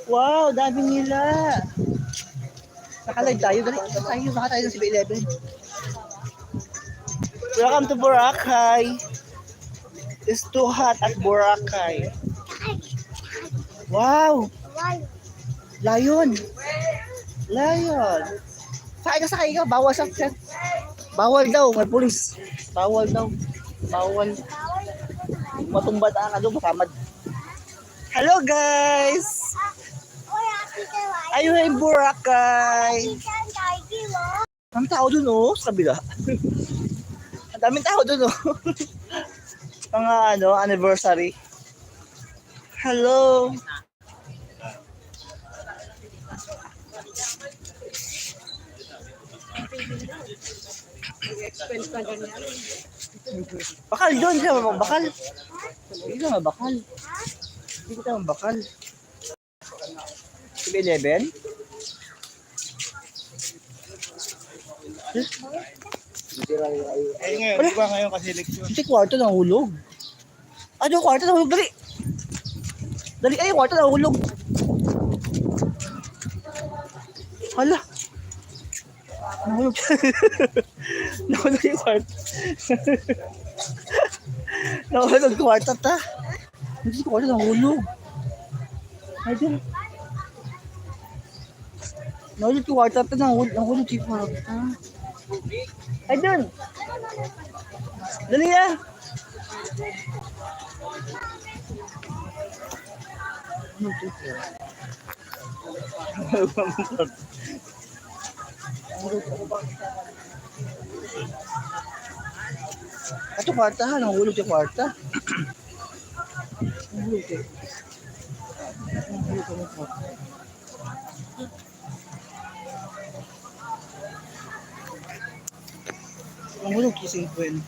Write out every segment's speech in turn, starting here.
Wow, dami nila. Nakalive tayo. Dali, tayo. Baka tayo ng 7-Eleven. Welcome to Boracay. It's too hot at Boracay. Wow! Lion! Lion! Sakay ka. Bawal sa chat. Bawal daw. May pulis. Bawal daw. Bawal. Matumbata ka doon. Masamad. Hello guys! Ayun ay Boracay. Ang tao doon oh. Sa kabila. Ang daming tao doon oh. Mga anniversary. Hello. Bakal doon siya, bakal. Hindi ka mabakal. Hindi kita mabakal. 7-Eleven? Ngayon, di ba ngayon kasi eleksyon? Hindi, kwarto ng hulog. Ano, kwarto ng hulog? Dali! Dali, ay, kwarto ng hulog. Hala. Nahulog. Nahulog yung kwarto. Nahulog yung kwarto, ta. Hindi yung kwarto ng hulog. Ay, dali. Nahulog yung kwarto, ta. Nahulog yung kwarto. Ay, dun. Dali, ah. Ito kwarta ha, nahulog yung kwarta. Nahulog eh. Nahulog yung kwarta. Nahulog yung 50.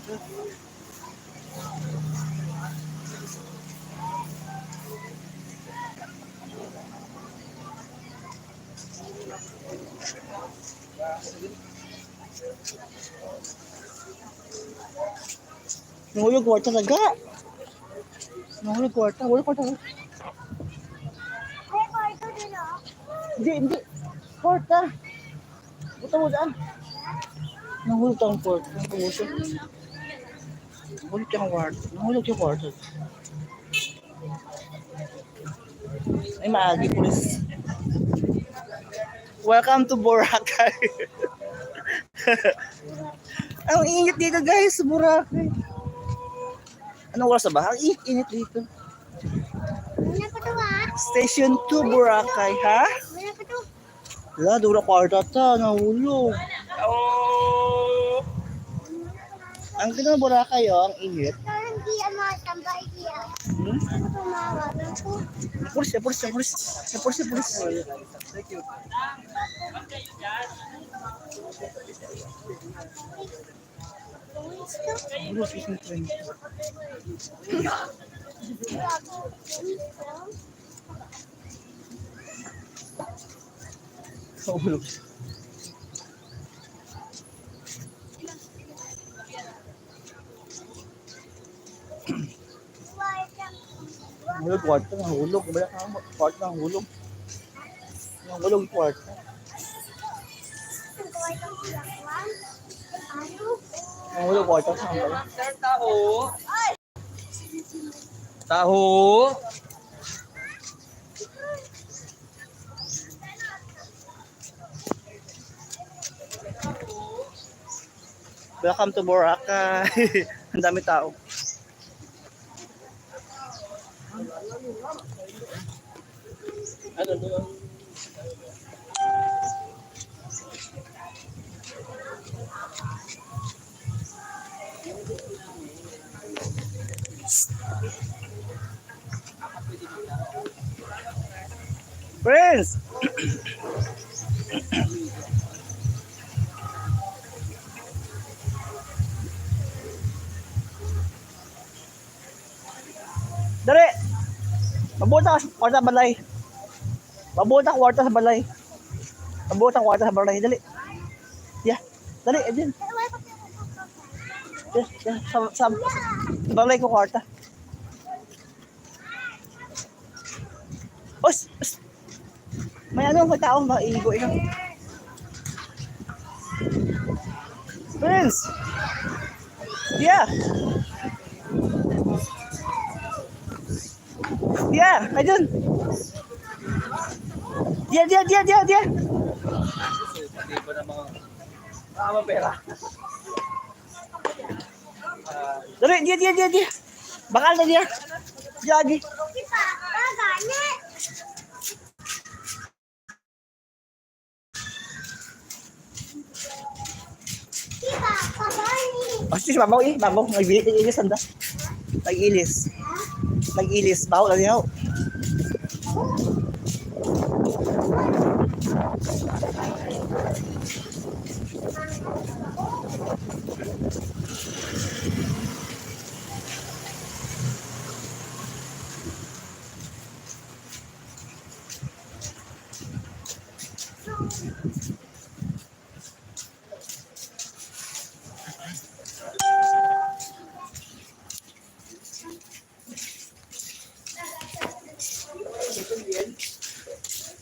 Nahulog kwarta talaga. Nahulog kwarta. Nahulog kwarta. Hindi. Kwarta. Buta mo daan. Nahulog ang kwarta. Nahulog yung kwarta. Nahulog yung kwarta. Ay, maagi pulis. Welcome to Boracay. Ang init dito guys, Boracay. Anong oras na ba? Ang init dito. Station 2 Boracay, ha? Wala, dura kwarta ta, nahulog. Oh! Ang ganda ng Boracay, oh, ang init. Pulis. Thank you. Nahulog. Nahulog kwarta, nahulog. Kumaya ka ang kwarta, nahulog. Nahulog yung kwarta. Nahulog kwarta, saan ba? Sir, taho. Taho. Welcome to Boracay. Ang dami tao. Friends! Dali! Mabuta ka sa kwarta balay. Mabuta ka kwarta sa balay. Mabuta ka kwarta sa balay. Dali. Yeah. Dali, adyan. Yeah. Sa balay ko kwarta. Os! May ano, may tao, maiigo ikaw. Prince! Yeah! Yeah, ayun! Dia! Hindi ko na mga... Tama pera. Dari, dia! Bakal na dia! Jadi! Oh, sis, babaw eh, babaw. Nag-ilis, anda. Nag-ilis. Nag-ilis, bawo lang yaw.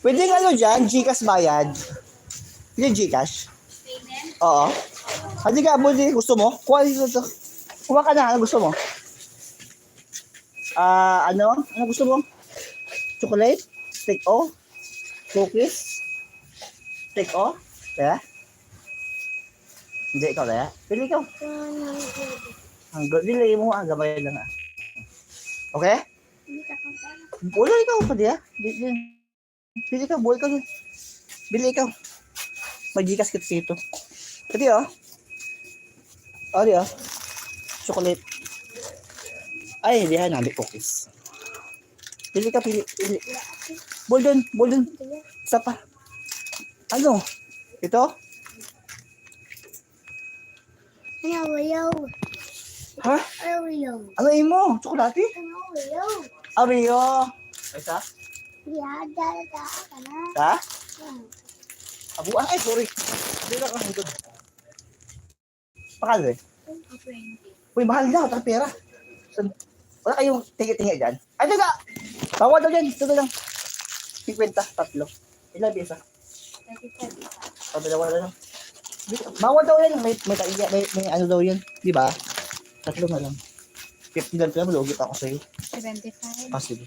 Pwede nga ano dyan, Gcash bayad. Hindi Gcash. Oo. Hindi ka, Budi, gusto mo? Kuha dito to. Kuha ka na, ano gusto mo? Ano? Ano gusto mo? Chocolate? Steak o? Cookies? Steak o? Kaya? Hindi, ikaw kaya? Pili ikaw. Dili mo, gamay lang ah. Okay? Wala ikaw pa diya. Bili ka, buhay ka dun. Bili ikaw. Mag-Gcash kita dito. Pwede oh. Oh, di oh. Chocolate. Ay, hindi ha, nabi cookies. Pili ka, pili. Bolden. Isa pa. Ano? Ito? Oreo. Ha? Oreo. Ano imo? Chocolate? Oreo. Oreo. Isa? Yeah, da. Ha? Abuan, ay sorry. Hindi na ka hanggang. Pakal eh. Uy, mahal na, taka pera. Wala kayong tingi-tingi dyan. Ay, taga! Bawal daw dyan, ito lang. 50, tatlo. Ilan bisa? 35. Dalawa na lang. Bawal daw yan, may ano daw yan. Di ba? Tatlo na lang. 50 lang pala, malugit ako sa'yo. 75. Ah, sige.